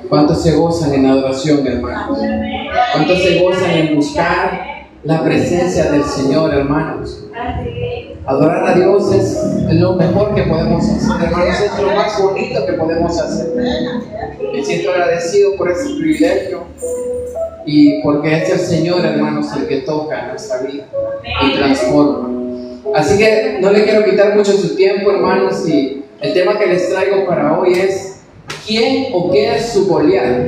¿Cuántos se gozan en adoración, hermanos? ¿Cuántos se gozan en buscar la presencia del Señor, hermanos? Adorar a Dios es lo mejor que podemos hacer, hermanos, es lo más bonito que podemos hacer. Me siento agradecido por ese privilegio y porque es el Señor, hermanos, el que toca nuestra vida y transforma. Así que no le quiero quitar mucho su tiempo, hermanos, y el tema que les traigo para hoy es ¿quién o qué es su Goliat?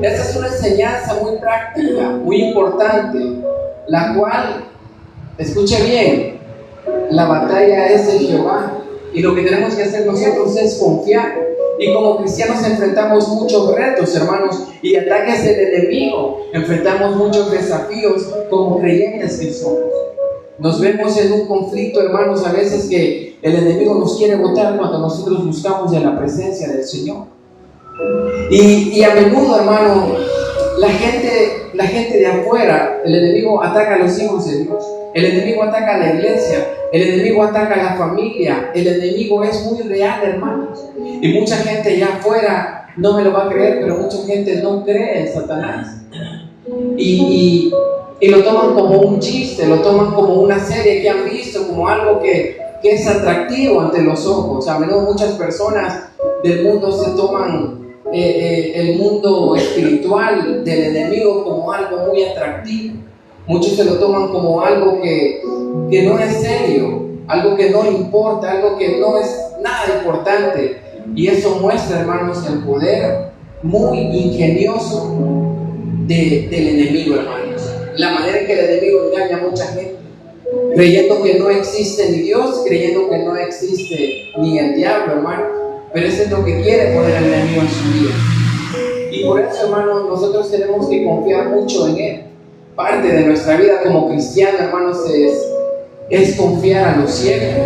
Esta es una enseñanza muy práctica, muy importante, la cual, escuche bien, la batalla es de Jehová y lo que tenemos que hacer nosotros es confiar. Y como cristianos enfrentamos muchos retos, hermanos, y ataques del enemigo, enfrentamos muchos desafíos como creyentes que somos. Nos vemos en un conflicto, hermanos, a veces que el enemigo nos quiere botar cuando nosotros buscamos de la presencia del Señor. Y a menudo, hermano, la gente de afuera, el enemigo ataca a los hijos de Dios, el enemigo ataca a la iglesia, el enemigo ataca a la familia, el enemigo es muy real, hermanos. Y mucha gente allá afuera no me lo va a creer, pero mucha gente no cree en Satanás. Y lo toman como un chiste, lo toman como una serie que han visto, como algo que es atractivo ante los ojos. A menudo muchas personas del mundo se toman el mundo espiritual del enemigo como algo muy atractivo. Muchos se lo toman como algo que no es serio, algo que no importa, algo que no es nada importante. Y eso muestra, hermanos, el poder muy ingenioso del enemigo, hermanos. La manera en que el enemigo engaña a mucha gente, creyendo que no existe ni Dios, creyendo que no existe ni el diablo, hermano. Pero eso es lo que quiere poner el enemigo en su vida. Y por eso, hermanos, nosotros tenemos que confiar mucho en Él. Parte de nuestra vida como cristiano, hermanos, es confiar a los cielos.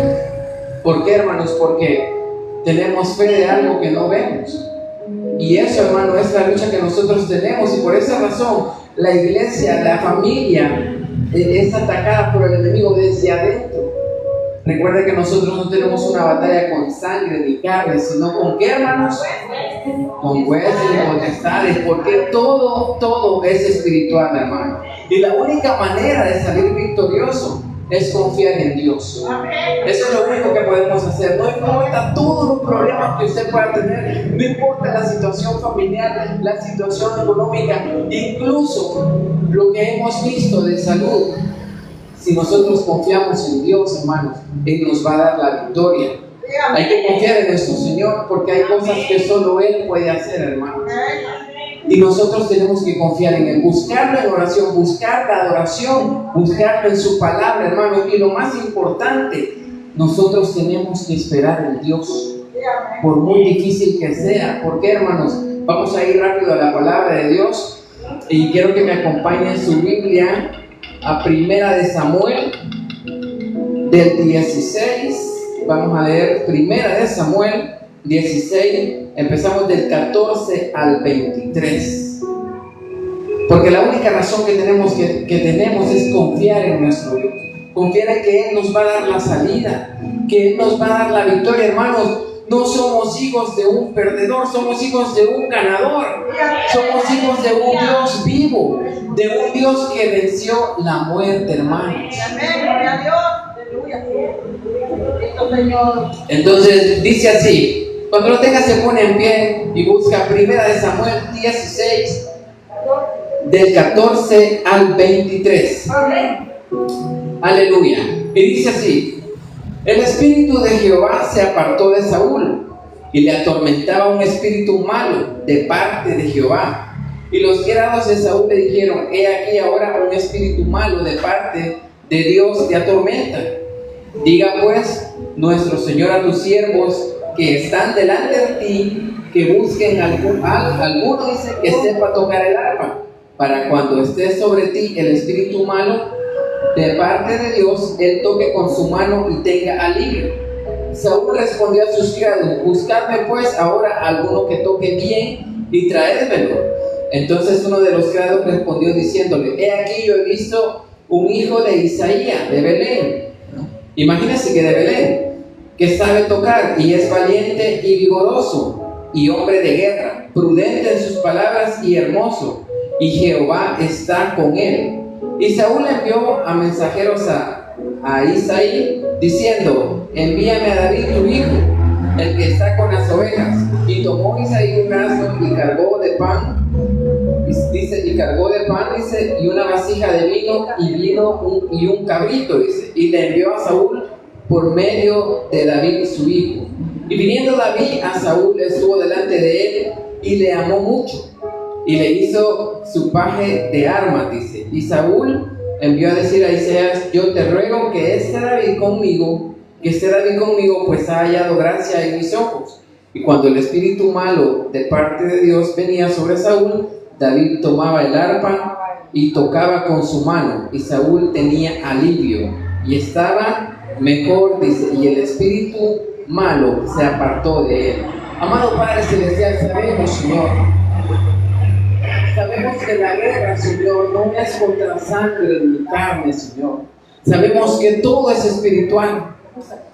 ¿Por qué, hermanos? Porque tenemos fe de algo que no vemos. Y eso, hermano, es la lucha que nosotros tenemos. Y por esa razón, la iglesia, la familia, es atacada por el enemigo desde adentro. Recuerden que nosotros no tenemos una batalla con sangre ni carne, sino con ¿qué, hermanos? Con jueces y potestades, porque todo es espiritual, hermano. Y la única manera de salir victorioso es confiar en Dios. Eso es lo único que podemos hacer. No importa todos los problemas que usted pueda tener, no importa la situación familiar, la situación económica, incluso lo que hemos visto de salud. Si nosotros confiamos en Dios, hermanos, Él nos va a dar la victoria. Hay que confiar en nuestro Señor porque hay cosas que solo Él puede hacer, hermanos. Y nosotros tenemos que confiar en Él, buscarlo en oración, buscar la adoración, buscarlo en su palabra, hermanos. Y lo más importante, nosotros tenemos que esperar en Dios, por muy difícil que sea. ¿Por qué, hermanos? Vamos a ir rápido a la palabra de Dios y quiero que me acompañen su Biblia a Primera de Samuel del 16. Vamos a leer Primera de Samuel 16, empezamos del 14 al 23. Porque la única razón que tenemos es confiar en nuestro Dios, confiar en que Él nos va a dar la salida, que Él nos va a dar la victoria, hermanos. No somos hijos de un perdedor, somos hijos de un ganador. Somos hijos de un Dios vivo, de un Dios que venció la muerte, hermanos. Entonces dice así, cuando lo tenga se pone en pie y busca Primera de Samuel 16, del 14 al 23. Aleluya. Y dice así: el espíritu de Jehová se apartó de Saúl, y le atormentaba un espíritu malo de parte de Jehová. Y los criados de Saúl le dijeron: he aquí ahora un espíritu malo de parte de Dios te atormenta. Diga pues nuestro Señor a tus siervos que están delante de ti, que busquen alguno dice que sepa tocar el arpa, para cuando esté sobre ti el espíritu malo de parte de Dios, él toque con su mano y tenga alivio. Saúl respondió a sus criados: buscadme pues ahora alguno que toque bien y traédmelo. Entonces uno de los criados respondió diciéndole: he aquí yo he visto un hijo de Isaías de Belén. Imagínense que de Belén, que sabe tocar y es valiente y vigoroso, y hombre de guerra, prudente en sus palabras y hermoso, y Jehová está con él. Y Saúl envió a mensajeros a Isaí, diciendo: envíame a David tu hijo, el que está con las ovejas. Y tomó Isaí un asno y cargó de pan, dice, y una vasija de vino y un cabrito, dice, y le envió a Saúl por medio de David su hijo. Y viniendo David a Saúl, estuvo delante de él y le amó mucho, y le hizo su paje de armas, dice. Y Saúl envió a decir a Isaías: yo te ruego que esté David conmigo, pues ha hallado gracia en mis ojos. Y cuando el espíritu malo de parte de Dios venía sobre Saúl, David tomaba el arpa y tocaba con su mano, y Saúl tenía alivio y estaba mejor, dice, y el espíritu malo se apartó de él. Amado Padre Celestial, sabemos, Señor, que la guerra, Señor, no es contra sangre ni carne, Señor. Sabemos que todo es espiritual.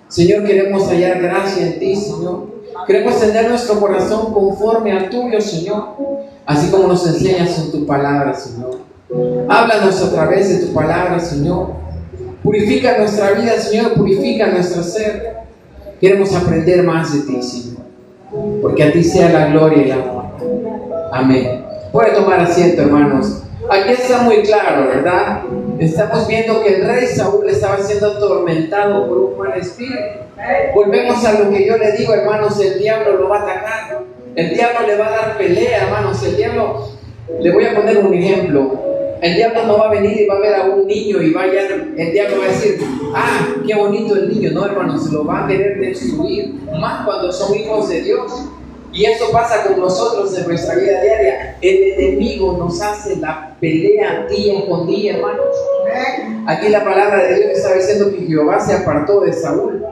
Señor, queremos hallar gracia en ti, Señor. Queremos tener nuestro corazón conforme al tuyo, Señor, así como nos enseñas en tu palabra, Señor. Háblanos a través de tu palabra, Señor. Purifica nuestra vida, Señor, purifica nuestro ser. Queremos aprender más de ti, Señor, porque a ti sea la gloria y la honra. Amén. Puede tomar asiento, hermanos. Aquí está muy claro, ¿verdad? Estamos viendo que el rey Saúl estaba siendo atormentado por un mal espíritu. Volvemos a lo que yo le digo, hermanos: el diablo lo va a atacar. El diablo le va a dar pelea, hermanos. El diablo, le voy a poner un ejemplo. El diablo no va a venir y va a ver a un niño y el diablo va a decir: ah, qué bonito el niño. No, hermanos, se lo va a querer destruir, más cuando son hijos de Dios. Y eso pasa con nosotros en nuestra vida diaria. El enemigo nos hace la pelea día con día, hermanos. Aquí la palabra de Dios está diciendo que Jehová se apartó de Saúl,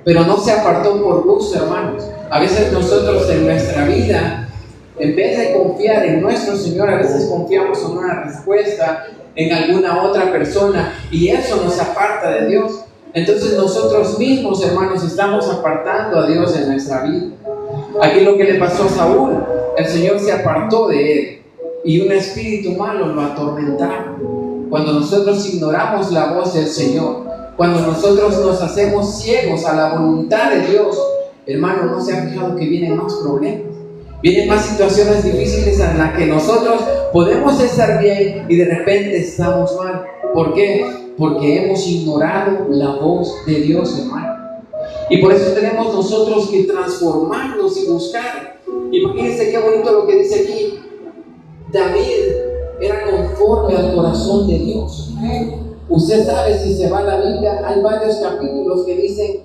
pero no se apartó por gusto, hermanos. A veces nosotros en nuestra vida, en vez de confiar en nuestro Señor, a veces confiamos en una respuesta, en alguna otra persona, y eso nos aparta de Dios. Entonces nosotros mismos, hermanos, estamos apartando a Dios en nuestra vida. Aquí lo que le pasó a Saúl, el Señor se apartó de él y un espíritu malo lo atormentaba. Cuando nosotros ignoramos la voz del Señor, cuando nosotros nos hacemos ciegos a la voluntad de Dios, hermano, ¿no se ha fijado que vienen más problemas? Vienen más situaciones difíciles en las que nosotros podemos estar bien y de repente estamos mal. ¿Por qué? Porque hemos ignorado la voz de Dios, hermano. Y por eso tenemos nosotros que transformarnos y buscar. Imagínense qué bonito lo que dice aquí. David era conforme al corazón de Dios. Usted sabe, si se va a la Biblia, hay varios capítulos que dicen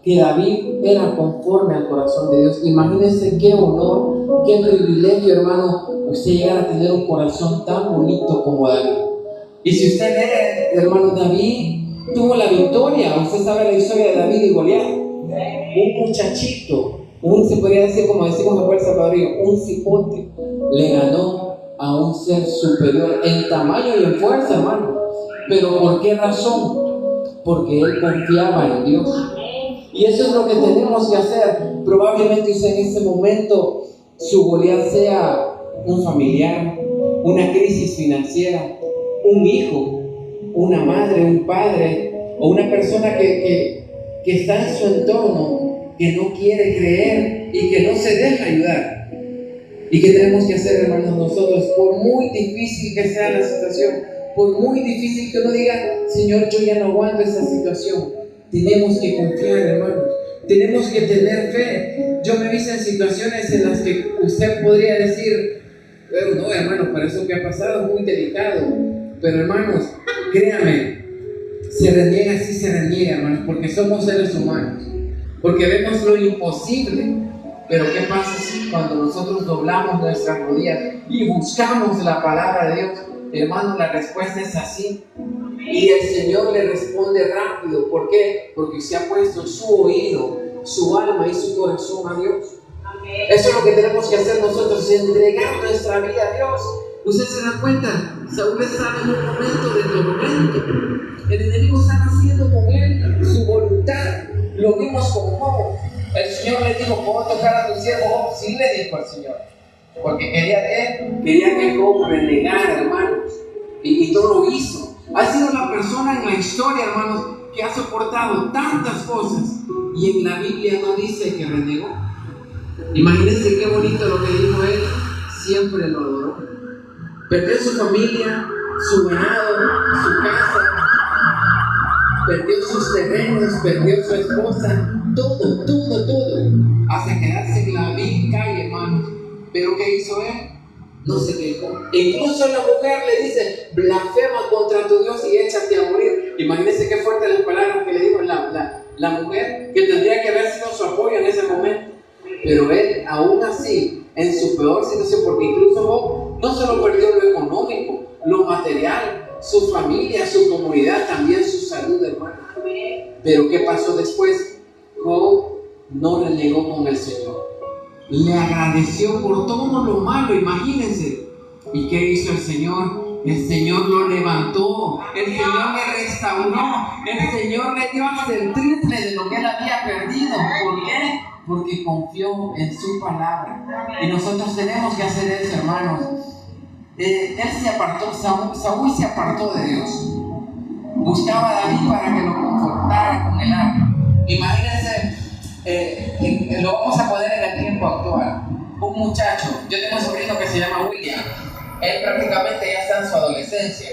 que David era conforme al corazón de Dios. Imagínense qué honor, qué privilegio, hermano, usted llegar a tener un corazón tan bonito como David. Y si usted lee, hermano, David tuvo la victoria. Usted sabe la historia de David y Goliat. Un muchachito, se podría decir, como decimos en Fuerza Salvadoreño, un cipote, le ganó a un ser superior en tamaño y en fuerza, hermano. ¿Pero por qué razón? Porque él confiaba en Dios. Y eso es lo que tenemos que hacer. Probablemente usted en este momento, su Goliat sea un familiar, una crisis financiera, un hijo, una madre, un padre, o una persona que está en su entorno, que no quiere creer y que no se deja ayudar. ¿Y qué tenemos que hacer, hermanos, nosotros? Por muy difícil que sea la situación, por muy difícil que uno diga: Señor, yo ya no aguanto esta situación, tenemos que confiar, hermanos. Tenemos que tener fe. Yo me he visto en situaciones en las que usted podría decir: pero no, hermano, para eso que ha pasado es muy delicado. Pero, hermanos, créame, se reniega, sí se reniega, hermanos, porque somos seres humanos, porque vemos lo imposible. Pero ¿qué pasa si cuando nosotros doblamos nuestras rodillas y buscamos la palabra de Dios? Hermano, la respuesta es así. Y el Señor le responde rápido. ¿Por qué? Porque se ha puesto su oído, su alma y su corazón a Dios. Eso es lo que tenemos que hacer nosotros, entregar nuestra vida a Dios. Usted se da cuenta, Saúl estaba en un momento de tormento. El enemigo estaba haciendo con él su voluntad. Lo vimos con Job. El Señor le dijo, ¿puedo tocar a tu siervo Job? Sí, le dijo al Señor. Porque quería que Job renegara, hermanos. Y no lo hizo. Ha sido la persona en la historia, hermanos, que ha soportado tantas cosas. Y en la Biblia no dice que renegó. Imagínense qué bonito lo que dijo él. Siempre lo adoró. Perdió su familia, su ganado, su casa, perdió sus terrenos, perdió su esposa, todo, hasta quedarse en la vil calle, hermanos. Pero ¿qué hizo él? No se quejó. Incluso la mujer le dice, blasfema contra tu Dios y échate a morir. Imagínense qué fuerte las palabras que le dijo la mujer, que tendría que haber sido su apoyo en ese momento. Pero él, aún así, en su peor situación, porque incluso Job no solo perdió lo económico, lo material, su familia, su comunidad, también su salud, hermano. Pero ¿qué pasó después? Job no renegó con el Señor. Le agradeció por todo lo malo, imagínense. ¿Y qué hizo el Señor? El Señor lo levantó, el Señor le restauró, el Señor le dio hasta el triple de lo que él había perdido. ¿Por qué? Porque confió en su palabra. Y nosotros tenemos que hacer eso, hermanos. Él se apartó, Saúl se apartó de Dios. Buscaba a David para que lo confortara con el arma. Imagínense, lo vamos a poner en el tiempo actual. Un muchacho, yo tengo un sobrino que se llama William. Él prácticamente ya está en su adolescencia.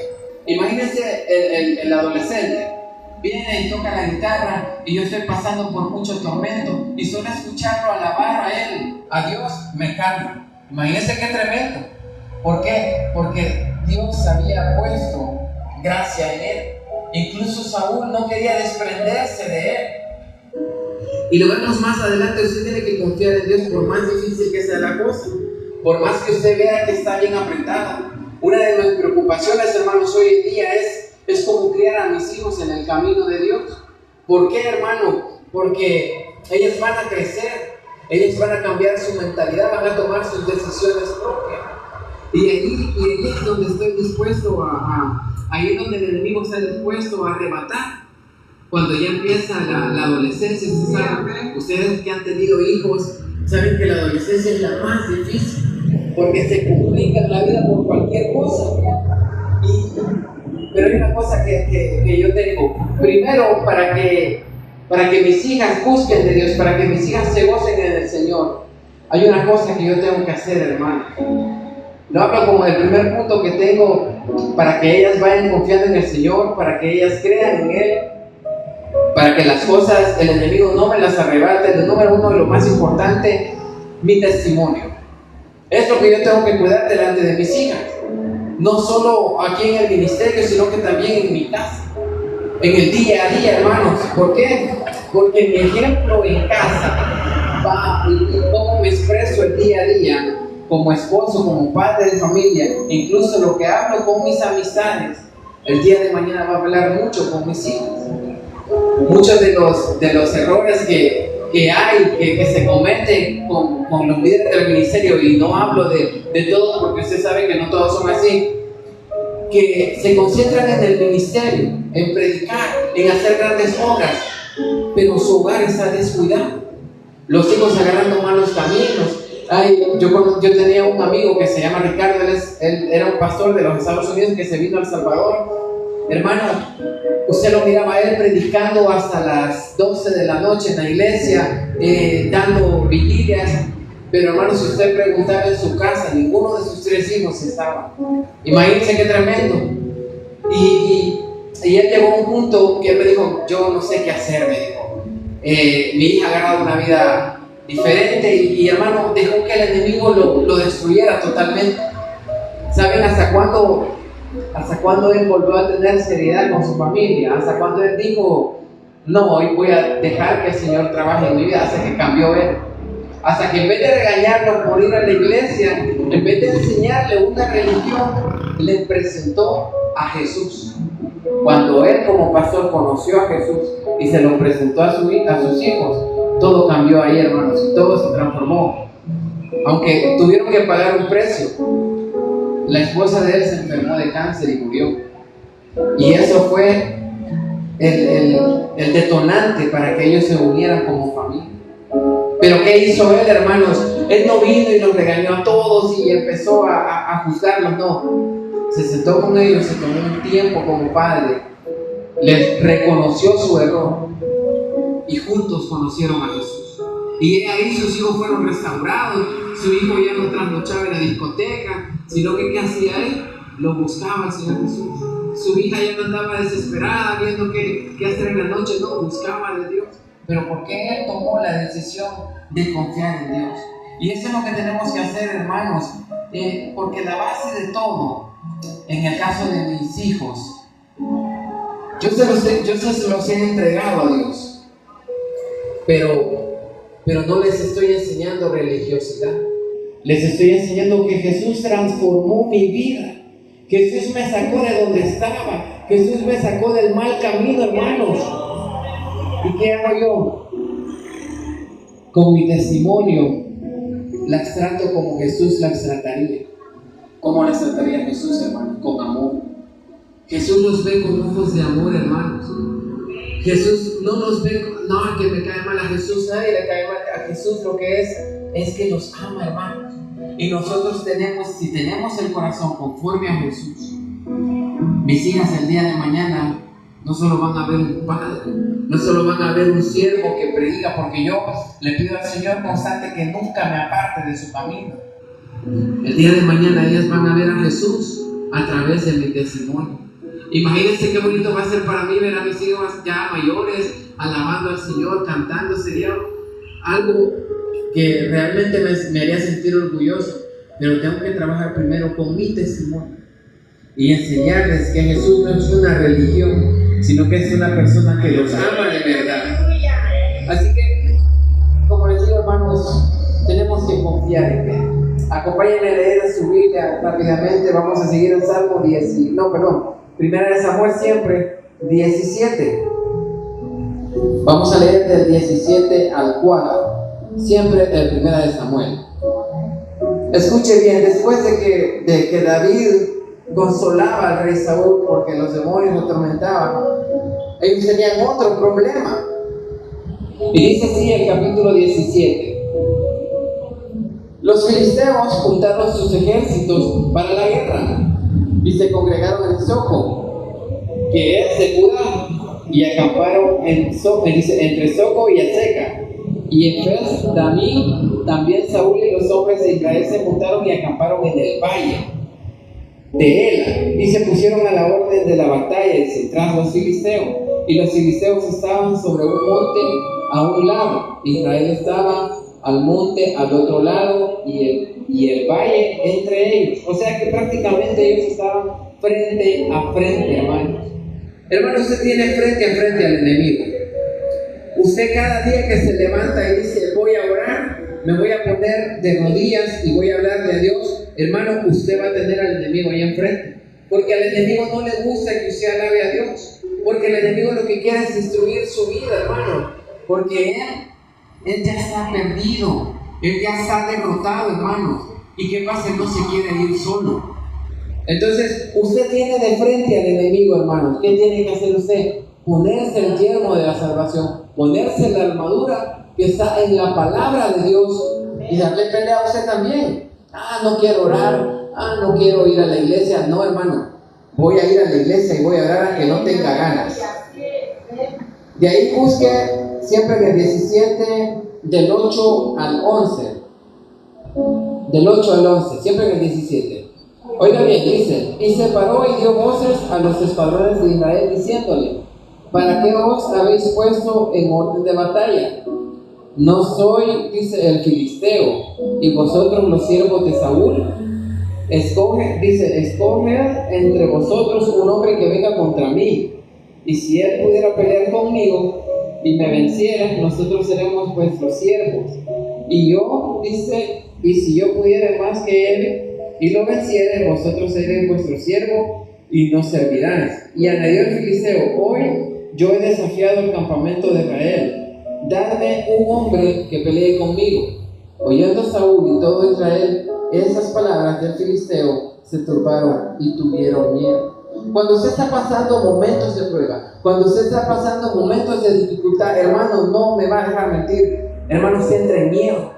Imagínense el adolescente. Viene y toca la guitarra y yo estoy pasando por mucho tormento y solo escucharlo alabar a él, a Dios, me calma. Imagínense qué tremendo. ¿Por qué? Porque Dios había puesto gracia en él. Incluso Saúl no quería desprenderse de él. Y lo vemos más adelante. Usted tiene que confiar en Dios por más difícil que sea la cosa, por más que usted vea que está bien apretada. Una de mis preocupaciones, hermanos, hoy en día es cómo criar a mis hijos en el camino de Dios. ¿Por qué, hermano? Porque ellos van a crecer, ellos van a cambiar su mentalidad, van a tomar sus decisiones propias. Y ahí es donde estoy dispuesto ahí es donde el enemigo está dispuesto a arrebatar. Cuando ya empieza la adolescencia, ustedes que han tenido hijos, saben que la adolescencia es la más difícil, porque se complica la vida por cualquier cosa. Pero hay una cosa que yo tengo. Primero, para que mis hijas busquen de Dios, para que mis hijas se gocen en el Señor, hay una cosa que yo tengo que hacer, hermano. Lo hablo como el primer punto que tengo, para que ellas vayan confiando en el Señor, para que ellas crean en Él, para que las cosas, el enemigo no me las arrebate. El número uno, lo más importante, mi testimonio. Es lo que yo tengo que cuidar delante de mis hijas. No solo aquí en el ministerio, sino que también en mi casa, en el día a día, hermanos. ¿Por qué? Porque mi ejemplo en casa va y cómo me expreso el día a día, como esposo, como padre de familia, incluso lo que hablo con mis amistades, el día de mañana va a hablar mucho con mis hijos. Muchos de los errores que hay, que se cometen con los líderes del ministerio, y no hablo de todos porque usted sabe que no todos son así, que se concentran en el ministerio, en predicar, en hacer grandes obras, pero su hogar está descuidado. Los hijos agarrando malos caminos. Yo tenía un amigo que se llama Ricardo, él era un pastor de los Estados Unidos que se vino a El Salvador. Hermano, usted lo miraba a él predicando hasta las 12 de la noche en la iglesia, dando vigilias. Pero hermano, si usted preguntaba en su casa, ninguno de sus 3 hijos estaba. Imagínense qué tremendo. Y él llegó a un punto que él me dijo, yo no sé qué hacer, me dijo. Mi hija ha agarrado una vida diferente y hermano, dejó que el enemigo lo destruyera totalmente. ¿Saben hasta cuándo él volvió a tener seriedad con su familia? ¿Hasta cuándo él dijo, no, hoy voy a dejar que el Señor trabaje en mi vida? Hasta que cambió él. Hasta que en vez de regañarlo por ir a la iglesia, en vez de enseñarle una religión, le presentó a Jesús. Cuando él como pastor conoció a Jesús y se lo presentó a sus hijos, todo cambió ahí, hermanos, y todo se transformó. Aunque tuvieron que pagar un precio. La esposa de él se enfermó de cáncer y murió. Y eso fue el detonante para que ellos se unieran como familia. Pero ¿qué hizo él, hermanos? Él no vino y los regañó a todos y empezó a juzgarlos, no. Se sentó con ellos, se tomó un tiempo como padre, les reconoció su error y juntos conocieron a Jesús. Y ahí sus hijos fueron restaurados, su hijo ya no trasnochaba en la discoteca, sino que ¿qué hacía él? Lo buscaba al Señor Jesús. Su hija ya no andaba desesperada viendo qué hacer en la noche, no, buscaba de Dios. Pero porque él tomó la decisión de confiar en Dios. Y eso es lo que tenemos que hacer, hermanos, porque la base de todo, en el caso de mis hijos, yo se los he entregado a Dios, pero no les estoy enseñando religiosidad. Les estoy enseñando que Jesús transformó mi vida. Jesús me sacó de donde estaba. Jesús me sacó del mal camino, hermanos. ¿Y qué hago yo? Con mi testimonio las trato como Jesús las trataría. ¿Cómo las trataría Jesús, hermanos? Con amor. Jesús los ve con ojos de amor, hermanos. Jesús no nos ve, no, que me cae mal a Jesús, nadie le cae mal a Jesús. Lo que es que nos ama, hermanos. Y nosotros si tenemos el corazón conforme a Jesús, mis hijas el día de mañana no solo van a ver un padre, no solo van a ver un siervo que predica, porque yo le pido al Señor constante que nunca me aparte de su camino. El día de mañana ellas van a ver a Jesús a través de mi testimonio. Imagínense qué bonito va a ser para mí ver a mis hijos ya mayores alabando al Señor, cantando. Sería algo que realmente me haría sentir orgulloso. Pero tengo que trabajar primero con mi testimonio y enseñarles que Jesús no es una religión, sino que es una persona que los ama de verdad. Así que, como les digo, hermanos, tenemos que confiar en Él. Acompáñenme a leer su Biblia rápidamente. Vamos a seguir en Salmo 10. Primera de Samuel siempre 17. Vamos a leer del 17 al 4. Siempre el Primera de Samuel. Escuche bien, después de que David consolaba al rey Saúl porque los demonios lo atormentaban, ellos tenían otro problema. Y dice así el capítulo 17. Los filisteos juntaron sus ejércitos para la guerra y se congregaron en Soco, que es de Judá, y acamparon entre Soco y Azeca. Y en Efes-Damim también Saúl y los hombres de Israel se juntaron y acamparon en el valle de Ela, y se pusieron a la orden de la batalla, dice, tras los filisteos. Y los filisteos estaban sobre un monte a un lado, Israel estaba al monte al otro lado, y el valle entre ellos. O sea que prácticamente ellos estaban frente a frente, hermanos. Hermano, usted tiene frente a frente al enemigo. Usted cada día que se levanta y dice, voy a orar, me voy a poner de rodillas y voy a hablarle a Dios, hermano, usted va a tener al enemigo ahí enfrente. Porque al enemigo no le gusta que usted alabe a Dios. Porque el enemigo lo que quiere es destruir su vida, hermano. Porque él ya está perdido, él ya está derrotado, hermano. ¿Y qué pasa? Él no se quiere ir solo. Entonces, usted tiene de frente al enemigo, hermano. ¿Qué tiene que hacer usted? Ponerse el yelmo de la salvación, ponerse la armadura que está en la palabra de Dios y darle pelea a usted también. No quiero orar, no quiero ir a la iglesia. No, hermano, voy a ir a la iglesia y voy a orar a que no tenga ganas. De ahí busque siempre del 17, del 8 al 11. Del 8 al 11, siempre en el 17. Oiga bien, dice, y se paró y dio voces a los escuadrones de Israel diciéndole, ¿para qué os habéis puesto en orden de batalla? No soy, dice, el filisteo, y vosotros los siervos de Saúl. Escoge entre vosotros un hombre que venga contra mí, y si él pudiera pelear conmigo y me venciera, nosotros seremos vuestros siervos. Y yo, dice, y si yo pudiera más que él y lo venciere, vosotros seréis vuestro siervo y nos serviráis. Y añadió el filisteo, hoy yo he desafiado el campamento de Israel, dadme un hombre que pelee conmigo. Oyendo Saúl y todo Israel esas palabras del filisteo, se turbaron y tuvieron miedo. Cuando usted está pasando momentos de prueba, cuando usted está pasando momentos de dificultad, hermano, no me va a dejar mentir, hermano, usted entra en miedo.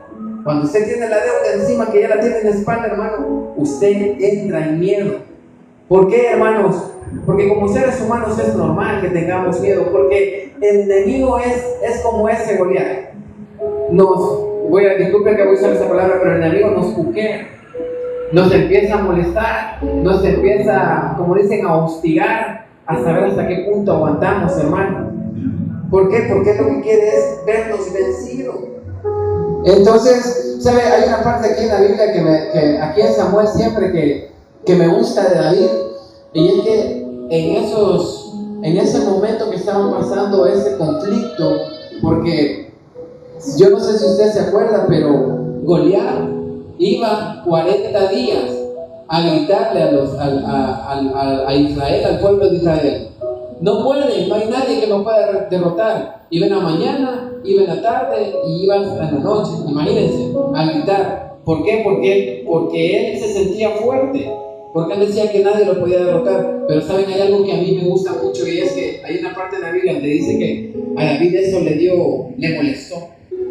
Cuando usted tiene la deuda encima, que ya la tiene en la espalda, hermano, usted entra en miedo. ¿Por qué, hermanos? Porque como seres humanos es normal que tengamos miedo, porque el enemigo es como ese Goliat. Disculpen que voy a usar esa palabra, pero el enemigo nos cuquea, nos empieza a molestar, nos empieza, como dicen, a hostigar, a saber hasta qué punto aguantamos, hermano. ¿Por qué? Porque lo que quiere es vernos vencidos. Entonces, ¿sabe? Hay una parte aquí en la Biblia que aquí en Samuel siempre que me gusta de David, y es que en ese momento que estaban pasando ese conflicto, porque yo no sé si usted se acuerda, pero Goliat iba 40 días a gritarle a Israel, al pueblo de Israel: no pueden, no hay nadie que nos pueda derrotar. Iban a mañana, iban a tarde y iban a la noche, imagínense, a gritar. ¿Por qué? Porque él se sentía fuerte, porque él decía que nadie lo podía derrotar. Pero saben, hay algo que a mí me gusta mucho, y es que hay una parte de la Biblia donde dice que a David eso le molestó,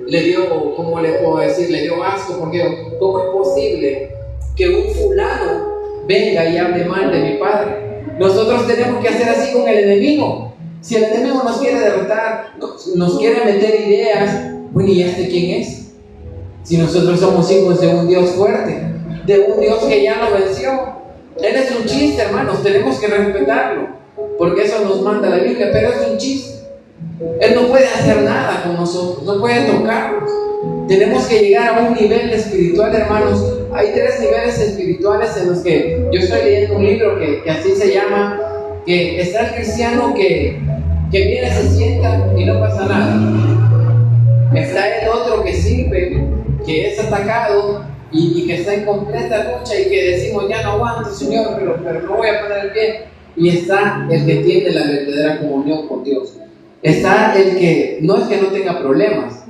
le dio, ¿cómo le puedo decir? Le dio asco, porque ¿cómo es posible que un fulano venga y hable mal de mi padre? Nosotros tenemos que hacer así con el enemigo. Si el enemigo nos quiere derrotar, nos quiere meter ideas, bueno, ¿y este quién es? Si nosotros somos hijos de un Dios fuerte, de un Dios que ya nos venció. Él es un chiste, hermanos, tenemos que respetarlo, porque eso nos manda la Biblia, pero es un chiste. Él no puede hacer nada con nosotros, no puede tocarnos. Tenemos que llegar a un nivel espiritual, hermanos. Hay 3 niveles espirituales en los que yo estoy leyendo un libro que así se llama, que está el cristiano que viene, se sienta y no pasa nada. Está el otro que sirve, que es atacado y que está en completa lucha y que decimos: ya no aguanto, Señor, pero no voy a poner el pie. Y está el que tiene la verdadera comunión con Dios. Está el que no es que no tenga problemas.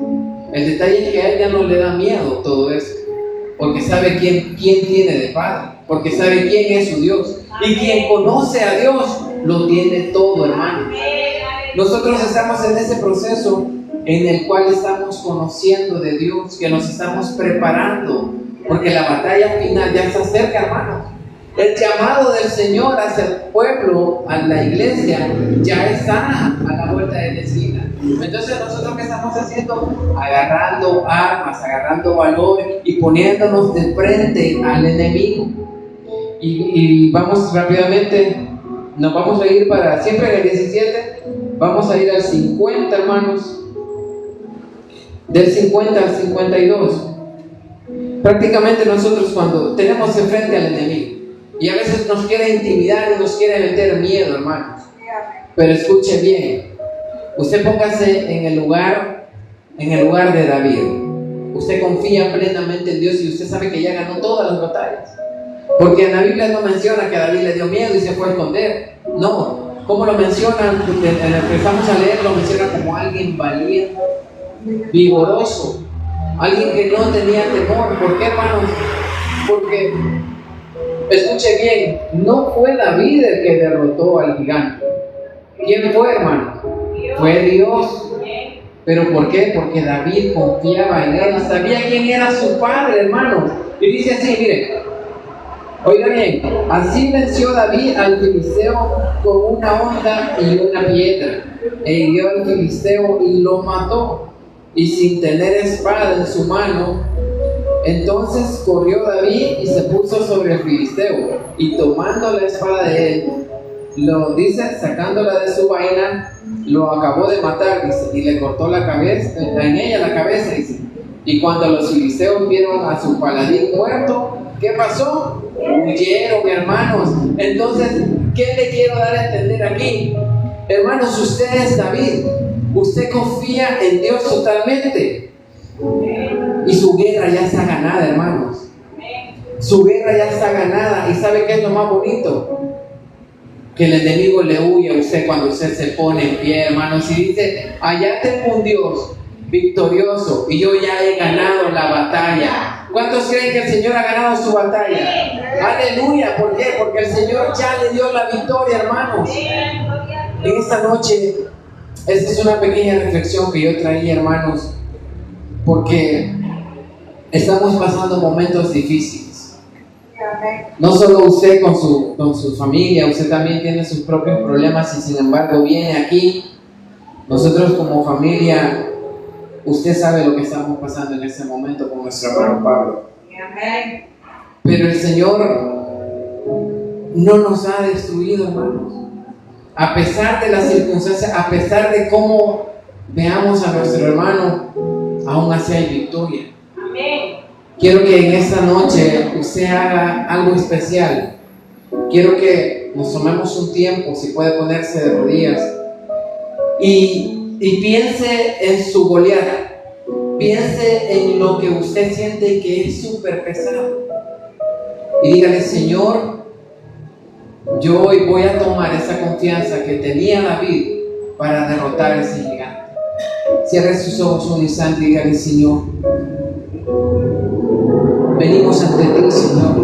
El detalle es que a él ya no le da miedo todo eso, porque sabe quién tiene de Padre, porque sabe quién es su Dios. Y quien conoce a Dios lo tiene todo, hermano. Nosotros estamos en ese proceso en el cual estamos conociendo de Dios, que nos estamos preparando, porque la batalla final ya está cerca, hermanos. El llamado del Señor hacia el pueblo, a la iglesia, ya está a la vuelta de la esquina. Entonces, nosotros, ¿qué estamos haciendo? Agarrando armas, agarrando valor y poniéndonos de frente al enemigo. Y vamos rápidamente, nos vamos a ir para siempre en el 17, vamos a ir al 50, hermanos, del 50 al 52. Prácticamente nosotros cuando tenemos enfrente al enemigo, y a veces nos quiere intimidar y nos quiere meter miedo, hermanos. Pero escuche bien, usted póngase en el lugar de David. Usted confía plenamente en Dios y usted sabe que ya ganó todas las batallas. Porque en la Biblia no menciona que a David le dio miedo y se fue a esconder. No, como lo mencionan, empezamos a leer, lo menciona como alguien valiente, vigoroso, alguien que no tenía temor. ¿Por qué, hermanos? Porque, escuche bien, no fue David el que derrotó al gigante. ¿Quién fue, hermano? Fue Dios. ¿Pero por qué? Porque David confiaba en él, sabía quién era su padre, hermanos. Y dice así, miren, oiga bien, así venció David al filisteo con una honda y una piedra, e hirió al filisteo y lo mató, y sin tener espada en su mano. Entonces corrió David y se puso sobre el filisteo, y tomando la espada de él, lo dice, sacándola de su vaina, lo acabó de matar, dice, y le cortó la cabeza, en ella la cabeza, dice. Y cuando los filisteos vieron a su paladín muerto, ¿qué pasó? Huyeron, hermanos. Entonces, ¿qué le quiero dar a entender aquí? Hermanos, usted es David, usted confía en Dios totalmente, y su guerra ya está ganada, hermanos. Su guerra ya está ganada. ¿Y sabe qué es lo más bonito? Que el enemigo le huye a usted cuando usted se pone en pie, hermanos, y dice: allá tengo un Dios victorioso y yo ya he ganado la batalla. ¿Cuántos creen que el Señor ha ganado su batalla? Aleluya. ¿Por qué? Porque el Señor ya le dio la victoria, hermanos. En esta noche, esta es una pequeña reflexión que yo traía, hermanos. porque estamos pasando momentos difíciles. No solo usted con su familia, usted también tiene sus propios problemas y sin embargo viene aquí. Nosotros como familia, usted sabe lo que estamos pasando en este momento con nuestro hermano Pablo. Pero el Señor no nos ha destruido, hermanos. A pesar de las circunstancias, a pesar de cómo veamos a nuestro hermano, aún así hay victoria. Quiero que en esta noche usted haga algo especial. Quiero que nos tomemos un tiempo, si puede ponerse de rodillas, y piense en su Goliat. Piense en lo que usted siente que es súper pesado. Y dígale: Señor, yo hoy voy a tomar esa confianza que tenía David para derrotar a ese gigante. Cierre sus ojos un instante y dígale: Señor, venimos ante ti, Señor.